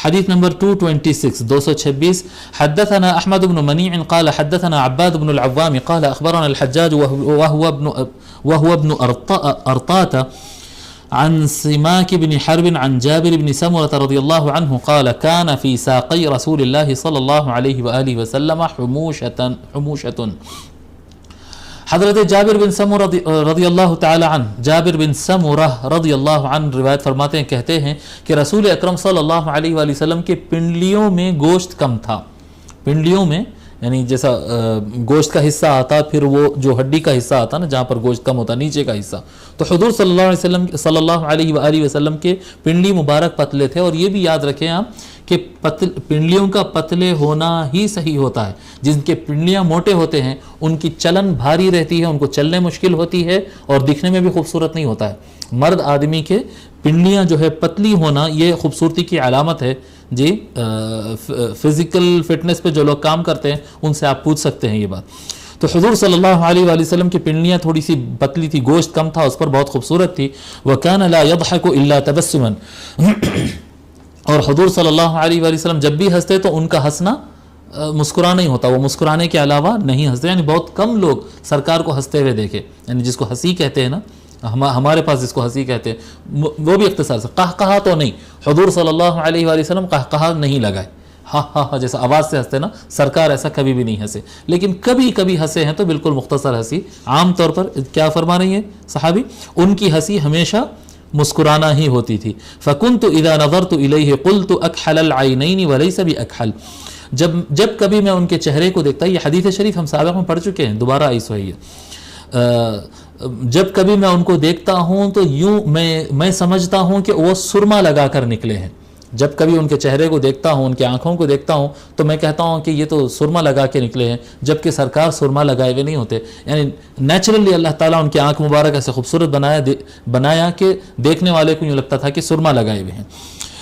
حديث نمبر 226 حدثنا أحمد بن منيع قال حدثنا عباد بن العوام قال أخبرنا الحجاج وهو ابن أرطاة عن سماك بن حرب عن جابر بن سمرة رضي الله عنه قال كان في ساقي رسول الله صلى الله عليه وآله وسلم حموشة. حضرت جابر بن سمرہ رضی اللہ تعالی عنہ، جابر بن سمرہ رضی اللہ عنہ روایت فرماتے ہیں، کہتے ہیں کہ رسول اکرم صلی اللہ علیہ وآلہ وسلم کے پنڈلیوں میں گوشت کم تھا. پنڈلیوں میں یعنی جیسا گوشت کا حصہ آتا، پھر وہ جو ہڈی کا حصہ آتا نا جہاں پر گوشت کم ہوتا، نیچے کا حصہ، تو حضور صلی اللہ علیہ وآلہ وسلم کے پنڈلی مبارک پتلے تھے. اور یہ بھی یاد رکھیں آپ کہ پنڈلیوں کا پتلے ہونا ہی صحیح ہوتا ہے. جن کے پنڈلیاں موٹے ہوتے ہیں ان کی چلن بھاری رہتی ہے، ان کو چلنے مشکل ہوتی ہے اور دکھنے میں بھی خوبصورت نہیں ہوتا ہے. مرد آدمی کے پنڈلیاں جو ہے پتلی ہونا یہ خوبصورتی کی علامت ہے. جی فزیکل فٹنس پہ جو لوگ کام کرتے ہیں ان سے آپ پوچھ سکتے ہیں یہ بات. تو حضور صلی اللہ علیہ وآلہ وسلم کی پنڈلیاں تھوڑی سی پتلی تھی، گوشت کم تھا، اس پر بہت خوبصورت تھی. وَكَانَ لَا يَضْحَكُ إِلَّا تَبَسُّمًا، اور حضور صلی اللہ علیہ وآلہ وسلم جب بھی ہنستے تو ان کا ہنسنا مسکرانا ہی ہوتا، وہ مسکرانے کے علاوہ نہیں ہنستے. یعنی بہت کم لوگ سرکار کو ہنستے ہوئے دیکھے، یعنی جس کو ہنسی کہتے ہیں نا، ہمارے پاس جس کو ہنسی کہتے ہیں وہ بھی اختصار سے، قہقہا تو نہیں. حضور صلی اللہ علیہ وآلہ وسلم قہقہا نہیں لگائے، ہاں ہاں ہاں جیسا آواز سے ہنستے نا، سرکار ایسا کبھی بھی نہیں ہنسے. لیکن کبھی کبھی ہنسے ہیں تو بالکل مختصر ہنسی. عام طور پر کیا فرما رہی ہیں صحابی، ان کی ہنسی ہمیشہ مسکرانا ہی ہوتی تھی. فَكُنْتُ إِذَا نَظَرْتُ إِلَيْهِ قُلْتُ أَكْحَلَ الْعَيْنَيْنِ وَلَيْسَ بِأَكْحَلْ. جب کبھی میں ان کے چہرے کو دیکھتا، یہ حدیث شریف ہم سابق میں پڑھ چکے ہیں، دوبارہ آئی سو ہے. جب کبھی میں ان کو دیکھتا ہوں تو یوں میں سمجھتا ہوں کہ وہ سرما لگا کر نکلے ہیں. جب کبھی ان کے چہرے کو دیکھتا ہوں، ان کے آنکھوں کو دیکھتا ہوں تو میں کہتا ہوں کہ یہ تو سرما لگا کے نکلے ہیں، جبکہ سرکار سرما لگائے ہوئے نہیں ہوتے. یعنی نیچرلی اللہ تعالیٰ ان کی آنکھ مبارک ایسے خوبصورت بنایا کہ دیکھنے والے کو یوں لگتا تھا کہ سرما لگائے ہوئے ہیں.